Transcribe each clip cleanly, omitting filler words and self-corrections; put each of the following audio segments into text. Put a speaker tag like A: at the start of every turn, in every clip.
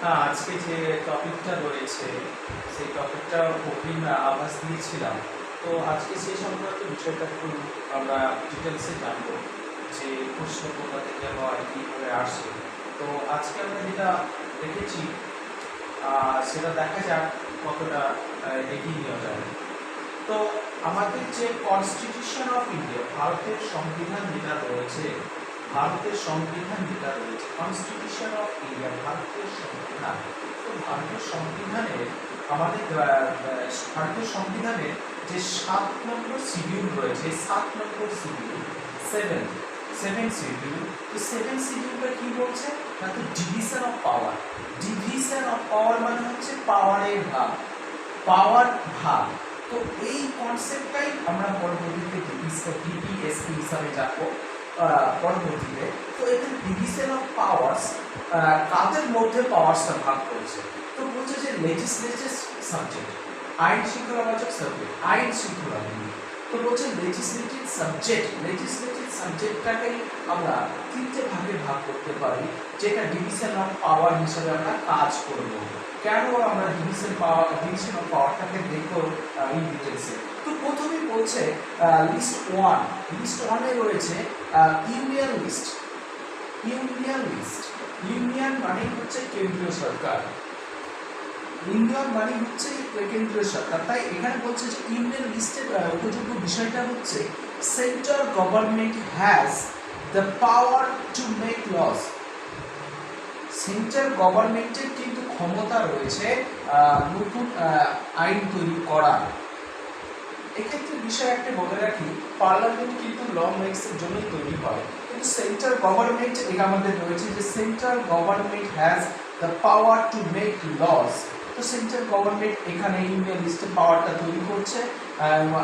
A: হ্যাঁ, আজকে যে টপিকটা রয়েছে সেই টপিকটা অগ্রিম আভাস দিয়েছিলাম। তো আজকে সেই সংক্রান্ত বিষয়টা একটু আমরা ডিটেলসে জানবো যে প্রশ্ন কোথা থেকে হয়, কীভাবে আসে। তো আজকে আমরা যেটা দেখেছি সেটা দেখা যাক কতটা এগিয়ে নেওয়া যায়। তো আমাদের যে কনস্টিটিউশন অফ ইন্ডিয়া, ভারতের সংবিধান যেটা রয়েছে, কনস্টিটিউশন অফ ইন্ডিয়া ভারতের সংবিধান। তো ভারতের সংবিধানের আমাদের ভারতের সংবিধানের যে 7 নম্বর শিডিউল রয়েছে, 7 নম্বর শিডিউল, সেভেন শিডিউল। তো 7 শিডিউলটা কি বলছে না, তো division of power. Division of power মানে হচ্ছে পাওয়ারের ভাগ, পাওয়ার ভাগ। তো এই কনসেপ্টটাই আমরা পরবর্তীতে ডিপিএসপি হিসাবে যাবো পরবর্তীতে। তো এখানে ডিভিশন অফ পাওয়ার্স, কাদের মধ্যে পাওয়ার্সটা ভাগ করছে। তো বলছে যে লেজিসলেটিভ সাবজেক্ট, আইন শৃঙ্খলাবাচক সাবজেক্ট, আইন শৃঙ্খলা। তো বলছে লেজিসলেটিভ সাবজেক্টটাকেই আমরা 3টে ভাগে ভাগ করতে পারি, যেটা ডিভিশন অফ পাওয়ার হিসেবে আমরা কাজ করব। কেন আমরা ডিভিশন অফ পাওয়ারটাকে দেখব ইন ডিটেলসে। তো প্রথমেই বলছে লিস্ট 1 এ রয়েছে ইউনিয়ন লিস্ট। ইউনিয়ন মানে হচ্ছে কেন্দ্রীয় সরকার, কেন্দ্রীয় সরকার। তাই এখানে বলছে যে ইউনিয়ন লিস্টের উপযোগ্য বিষয়টা হচ্ছে central government has the power to make laws. Central গভর্নমেন্টের কিন্তু ক্ষমতা রয়েছে নতুন আইন তৈরি করার। এক্ষেত্রে বিষয় একটা বলে রাখি, পার্লামেন্ট কিন্তু ল মেক্সের জন্যই তৈরি হয়, কিন্তু সেন্ট্রাল গভর্নমেন্ট এটা আমাদের রয়েছে যে central government has the power to make laws. তো সেন্ট্রাল গভর্নমেন্ট এখানে ইউনিয়ন লিস্টের পাওয়ারটা তৈরি করছে,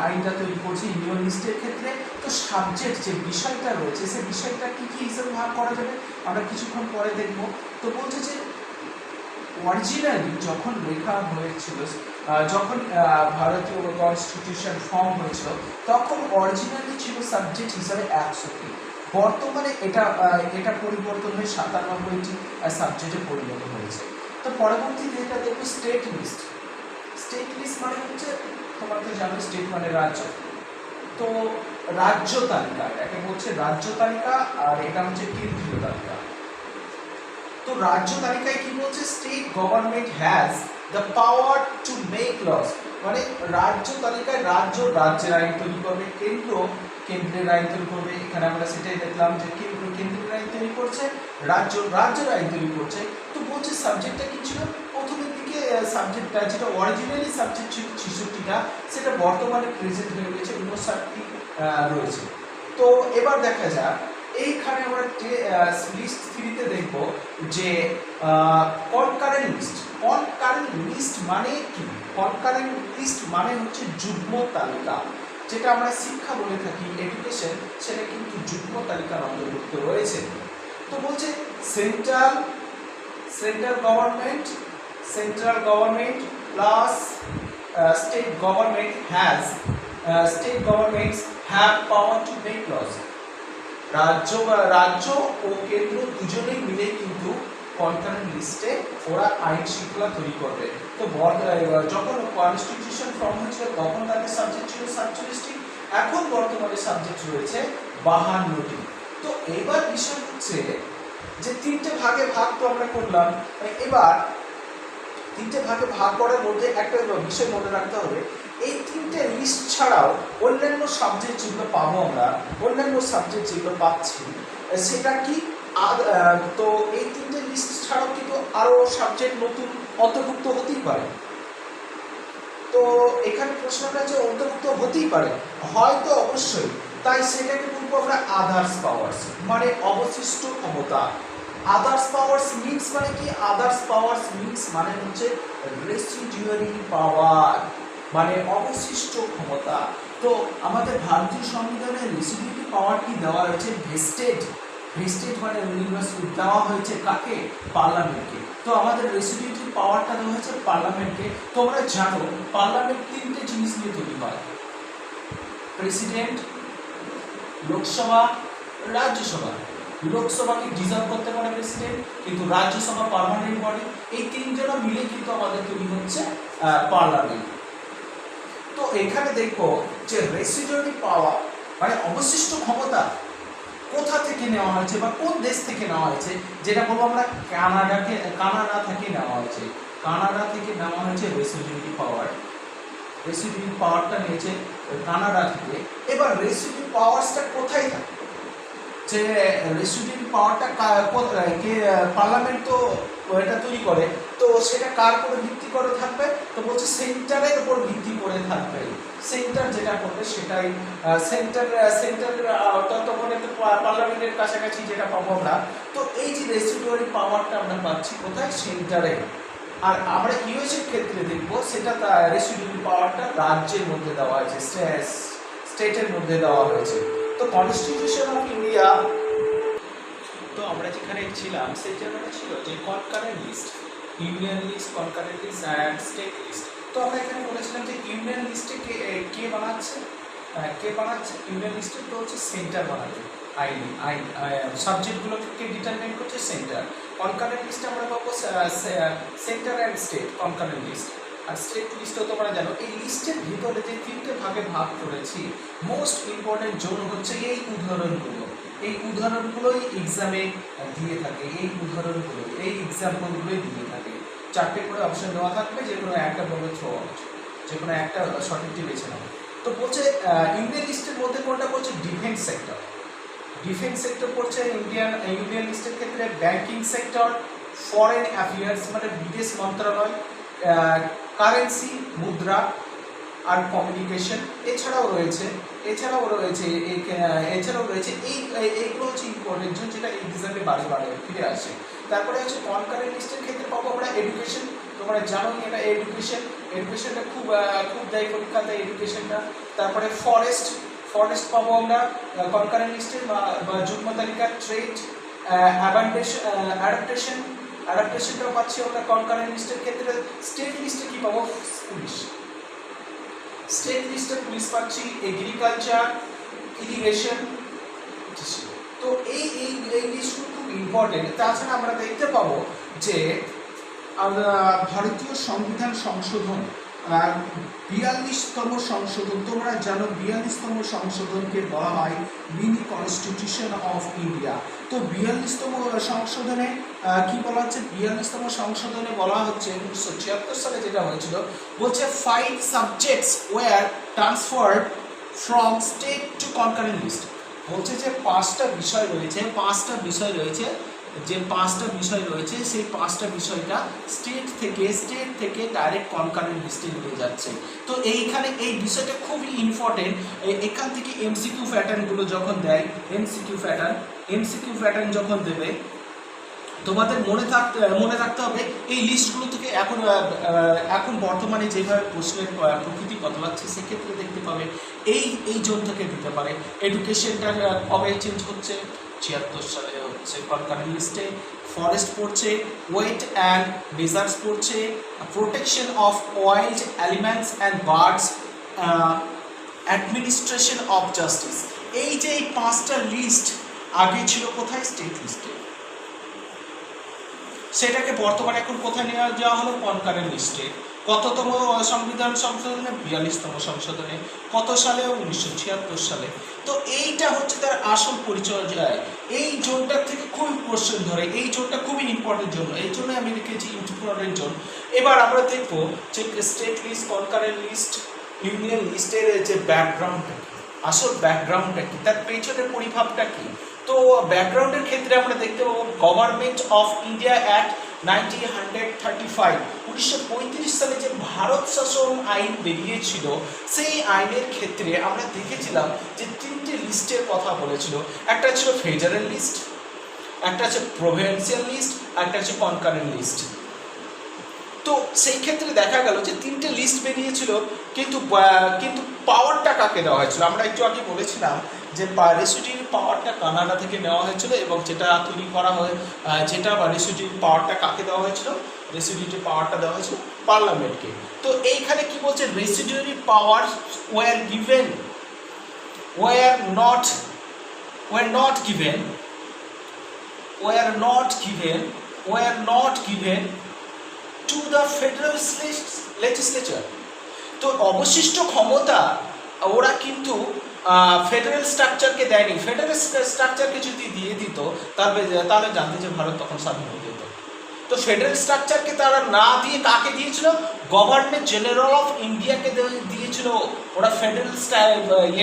A: আইনটা তৈরি করছে ইউনিয়ন লিস্টের ক্ষেত্রে। তো সাবজেক্ট যে বিষয়টা রয়েছে, সেই বিষয়টা কি কি হিসেবে ভাগ করা যাবে আমরা কিছুক্ষণ পরে দেখব। তো বলছে যে অরিজিনালি যখন লেখা হয়েছিল, যখন ভারতীয় কনস্টিটিউশন ফর্ম হয়েছিল, তখন অরিজিনালি ছিল সাবজেক্ট হিসাবে 100টি। বর্তমানে এটা পরিবর্তন হয়ে 97টি সাবজেক্টে পরিণত হয়েছে। তো পরবর্তীতে এটা দেখো স্টেট লিস্ট মানে হচ্ছে, তোমার তো জানো স্টেট মানে রাজ্য। তো রাজ্য তালিকা, এটাকে বলছে রাজ্য তালিকা, আর এটা হচ্ছে কেন্দ্রীয় তালিকা। তো রাজ্য তালিকায় কি বলছে, state government has the power to make laws. মানে রাজ্য তালিকায় রাজ্যের আইন তৈরি করবে, কেন্দ্রের আইন তৈরি করবে। এখানে আমরা সেটাই দেখলাম যে কেন্দ্রের আইন তৈরি করছে, রাজ্যের আইন তৈরি করছে। তো বলছে সাবজেক্টটা কি ছিল, প্রথমের দিকে সাবজেক্টটা যেটা অরিজিনালি সাবজেক্ট ছিল 66টা, সেটা বর্তমানে প্রেজেন্ট হয়ে গেছে 59টি রয়েছে। তো এবার দেখা যাক, এইখানে আমরা লিস্ট 3তে দেখব যে কনকারেন্ট লিস্ট মানে কি। কনকারেন্ট লিস্ট মানে হচ্ছে যুগ্ম তালিকা, যেটা আমরা শিক্ষা বলে থাকি, এডুকেশন, সেটা কিন্তু যুগ্ম তালিকার অন্তর্ভুক্ত রয়েছে। তো বলছে central government plus state governments have power to make laws. রাজ্য ও কেন্দ্র দুজনেই মিলে কিন্তু কনকারেন্ট লিস্টে ওরা আইন শৃঙ্খলা তৈরি করবে। তো যখন কনস্টিটিউশন ফর্ম হয়েছিল তখন তাদের সাবজেক্ট ছিল 47টি, এখন বর্তমানে সাবজেক্ট রয়েছে 52টি। তো এবার বিষয় হচ্ছে যে 3টে ভাগে ভাগ তো আমরা করলাম। এবার 3টে ভাগে ভাগ করার মধ্যে একটা বিষয় মনে রাখতে হবে, এই 3টে লিস্ট ছাড়াও অন্যান্য সাবজেক্ট যেগুলো পাবো আমরা, পাচ্ছি, সেটা কি। তো এই 3টে লিস্ট ছাড়াও কিন্তু আরো সাবজেক্ট নতুন অন্তর্ভুক্ত হতেই পারে। তো এখানে প্রশ্নটা যে অন্তর্ভুক্ত হতেই পারে, হয়তো অবশ্যই, তাই সেটাকে বলবো আমরা আদার্স পাওয়ার্স, মানে অবশিষ্ট ক্ষমতা। আদার্স পাওয়ার্স মিন্স মানে কি, মানে হচ্ছে রেসিডুয়ারি পাওয়ার, মানে অবশিষ্ট ক্ষমতা। তো আমাদের ভারতীয় সংবিধানে রেসিডুয়ারি পাওয়ারটি দেওয়া হয়েছে ভেস্টেড মানে দেওয়া হয়েছে কাকে, পার্লামেন্টকে। তো আমাদের রেসিডুয়ারি পাওয়ারটা দেওয়া হয়েছে পার্লামেন্টকে। তোমরা জানো পার্লামেন্ট 3টে জিনিস নিয়ে তৈরি হয়, প্রেসিডেন্ট, লোকসভা, রাজ্যসভা। লোকসভাকে ডিজলভ করতে পারে প্রেসিডেন্ট, কিন্তু রাজ্যসভা পার্মানেন্ট বডি। এই তিনজনা মিলে কিন্তু আমাদের তৈরি হচ্ছে পার্লামেন্ট। তো এখানে দেখবো যে রেসিডুয়ারি পাওয়ার মানে অবশিষ্ট ক্ষমতা কোথা থেকে নেওয়া হয়েছে বা কোন দেশ থেকে নেওয়া হয়েছে, যেটা বলবো আমরা কানাডা থেকে নেওয়া হয়েছে। কানাডা থেকে নেওয়া হয়েছে রেসিডুয়ারি পাওয়ার। রেসিডুয়ারি পাওয়ারটা নিয়েছে কানাডা থেকে। এবার রেসিডুয়ারি পাওয়ারসটা কোথায় থাকে, যে রেসিডুয়ারি পাওয়ারটা কে পার্লামেন্ট তো এটা তৈরি করে, তো সেটা কার উপর ভিত্তি করে থাকবে, তো বলছে সেন্টারের উপর ভিত্তি করে থাকবে। সেন্টার যেটা করবে সেটাই সেন্টার ততক্ষণে তো পার্লামেন্টের কাছাকাছি যেটা পাবো আমরা। তো এই যে রেসিডুয়ারি পাওয়ারটা আমরা পাচ্ছি কোথায়, সেন্টারে। আর আমরা ইউএসের ক্ষেত্রে দেখবো সেটা রেসিডুয়ারি পাওয়ারটা রাজ্যের মধ্যে দেওয়া হয়েছে, স্টেটের মধ্যে দেওয়া হয়েছে। তো কনস্টিটিউশন অফ ইন্ডিয়া, তো আমরা যেখানে ছিলাম সেই জায়গাটা ছিল যে concurrent list, union list, concurrent list and state list. তো আমরা এখানে বলেছিলাম যে ইউনিয়ন লিস্টে কে বানাচ্ছে, ইউনিয়ন লিস্টে তো হচ্ছে সেন্টার বানাবে, আইন সাবজেক্টগুলোকে ডিটারমাইন করছে সেন্টার। কনকারেন্ট লিস্টে আমরা পাবো centre and state concurrent list. আর স্টেট লিস্টও তোমরা জানো, এই লিস্টের ভিতরে যে তিনটে ভাগে ভাগ করেছি, মোস্ট ইম্পর্টেন্ট জোন হচ্ছে এই উদাহরণগুলো। এই উদাহরণগুলোই এক্সামে দিয়ে থাকে, এই এক্সাম্পলগুলোই দিয়ে থাকে। 4টে করে অপশন দেওয়া থাকবে, যে কোনো একটা বলবে থ্রো আউট, যে কোনো একটা সঠিকটি বেছে নাও। তো বলছে ইন্ডিয়ান লিস্টের মধ্যে কোনটা পড়ছে, ডিফেন্স সেক্টর। ডিফেন্স সেক্টর পড়ছে ইন্ডিয়ান লিস্টের ক্ষেত্রে ব্যাংকিং সেক্টর, ফরেন অ্যাফেয়ার্স মানে বিদেশ মন্ত্রণালয়, কারেন্সি মুদ্রা আর কমিউনিকেশন। এছাড়াও রয়েছে এইগুলো হচ্ছে ইম্পর্টেন্ট জোন, যেটা এক্সামে বারে ফিরে আসে। তারপরে হচ্ছে কনকারেন্ট লিস্টের ক্ষেত্রে পাবো আমরা এডুকেশন। তোমরা জানো এটা এডুকেশনটা খুব দেয় পরীক্ষাতে এডুকেশনটা। তারপরে ফরেস্ট পাবো আমরা কনকারেন্ট লিস্টের বা যুগ্ম তালিকা। ট্রেড, অ্যাডাপ্টেশনটাও পাচ্ছি আমরা কনকারেন্ট লিস্টের ক্ষেত্রে। স্টেট লিস্টে কি পাবো, পুলিশ। স্টেট লিস্টে পুলিশ পাচ্ছি, এগ্রিকালচার, ইরিগেশন। তো এই লিস্টগুলো খুব ইম্পর্টেন্ট। তাছাড়া আমরা দেখতে পাবো যে ভারতীয় সংবিধান সংশোধন 42তম সংশোধন, তোমরা জানো 42তম সংশোধনকে বলা হয় মিনি কনস্টিটিউশন অফ ইন্ডিয়া। তো 42তম সংশোধনে কি বলা হচ্ছে, 42তম সংশোধনে বলা হচ্ছে 1976 সালে যেটা হয়েছিল, বলছে 5 subjects were transferred from state to concurrent list. বলছে যে 5টা বিষয় রয়েছে, সেই 5টা বিষয়টা স্টেট থেকে ডাইরেক্ট কনকারেন্ট লিস্টে নিয়ে যাচ্ছে। তো এইখানে এই বিষয়টা খুবই ইম্পর্টেন্ট। এখান থেকে এমসিকিউ প্যাটার্নগুলো যখন দেয়, এমসিকিউ প্যাটার্ন যখন দেবে, তোমাদের মনে রাখতে হবে এই লিস্টগুলো থেকে এখন বর্তমানে যেভাবে প্রশ্নের প্রকৃতি বদলাচ্ছে, সেক্ষেত্রে দেখতে পাবে এই জোন থেকে দিতে পারে। এডুকেশনটা কবে চেঞ্জ হচ্ছে, 76 সালে হচ্ছে কনকারেন্ট লিস্টে। ফরেস্ট পড়ছে, ওয়েট অ্যান্ড ডেজার্টস পড়ছে, protection of wild animals and birds, administration of justice. এই যে এই 5টা লিস্ট আগে ছিল কোথায়, স্টেট লিস্টে, সেটাকে বর্তমানে এখন কোথায় নিয়ে যাওয়া হলো, কনকারেন্ট লিস্টে। কততম সংবিধান সংশোধনে, 42তম সংশোধনে। কত সালে, 1976 সালে। তো এইটা হচ্ছে তার আসল পরিচয়। এই জোনটার থেকে খুবই কোশ্চেন ধরে, এই জোনটা খুবই ইম্পর্টেন্ট জোন, এই জন্য আমি লিখেছি ইম্পর্টেন্ট জোন। এবার আমরা দেখবো যে state list, concurrent list, union লিস্টের যে ব্যাকগ্রাউন্ডটা, আসল ব্যাকগ্রাউন্ডটা কি, তার পেছনের পরিভাবটা কি। তো ব্যাকগ্রাউন্ডের ক্ষেত্রে আমরা দেখতে পাবো গভর্নমেন্ট অফ ইন্ডিয়া অ্যাক্ট 1935, 1935 সালে যে ভারত শাসন আইন বেরিয়েছিল, সেই আইনের ক্ষেত্রে আমরা দেখেছিলাম যে 3টে লিস্টের কথা বলেছিল। একটা ছিল ফেডারেল লিস্ট, একটা আছে প্রভিন্সিয়াল লিস্ট, একটা আছে কনকারেন্ট লিস্ট। তো সেই ক্ষেত্রে দেখা গেল যে 3টে লিস্ট বেরিয়েছিল, কিন্তু পাওয়ারটা কাকে দেওয়া হয়েছিল। আমরা একটু আগে বলেছিলাম যে রেসিডুয়ারি পাওয়ারটা কানাডা থেকে নেওয়া হয়েছিল, এবং যেটা তৈরি করা হয়, রেসিডুয়ারি পাওয়ারটা কাকে দেওয়া হয়েছিল, রেসিডুয়ারি পাওয়ারটা দেওয়া হয়েছিল পার্লামেন্টকে। তো এইখানে কি বলছে, residuary power were not given
B: were not given to the federal legislature. তো অবশিষ্ট ক্ষমতা ওরা কিন্তু ফেডারেল স্ট্রাকচারকে দেয়নি। ফেডারেল স্ট্রাকচারকে যদি দিয়ে দিত তাহলে জানতে যে ভারত তখন স্বাধীন হয়ে যেত। তো ফেডারেল স্ট্রাকচারকে তারা না দিয়ে কাকে দিয়েছিল? গভর্নর জেনারেল অফ ইন্ডিয়াকে দিয়েছিল ওরা ফেডারেল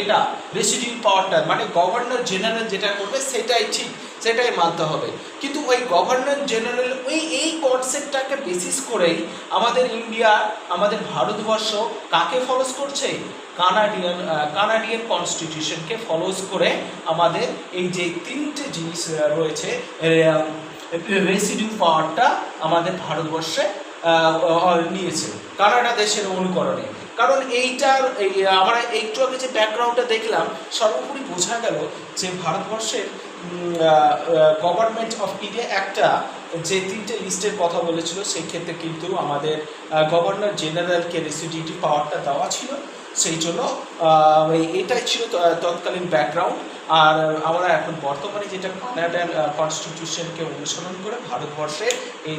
B: এটা রেসিডিউ পাওয়ারটা, মানে গভর্নর জেনারেল যেটা করবে সেটাই ঠিক, সেটাই মানতে হবে। কিন্তু ওই গভর্নর জেনারেল এই কনসেপ্টটাকে বেসিস করেই আমাদের ইন্ডিয়া, আমাদের ভারতবর্ষ কাকে ফলোস করছে? কানাডিয়ান কনস্টিটিউশনকে ফলোস করে আমাদের এই যে তিনটে জিনিস রয়েছে, রেসিডিউ পাওয়ারটা আমাদের ভারতবর্ষে নিয়েছে কানাডা দেশের অনুকরণে। কারণ আমরা একটু আগে যে ব্যাকগ্রাউন্ডটা দেখলাম, সর্বোপরি বোঝা গেল যে ভারতবর্ষের গভর্নমেন্ট অফ ইন্ডিয়া একটা যে তিনটে লিস্টের কথা বলেছিল, সেই ক্ষেত্রে কিন্তু আমাদের গভর্নর জেনারেলকে রেসিডিউটিভ পাওয়ারটা দেওয়া ছিল। সেই জন্য এটাই ছিল তৎকালীন ব্যাকগ্রাউন্ড। আর আমরা এখন বর্তমানে যেটা কানাডিয়ান কনস্টিটিউশনকে অনুসরণ করে ভারতবর্ষের এই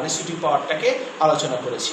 B: রেসিডিউটিভ পাওয়ারটাকে আলোচনা করেছি।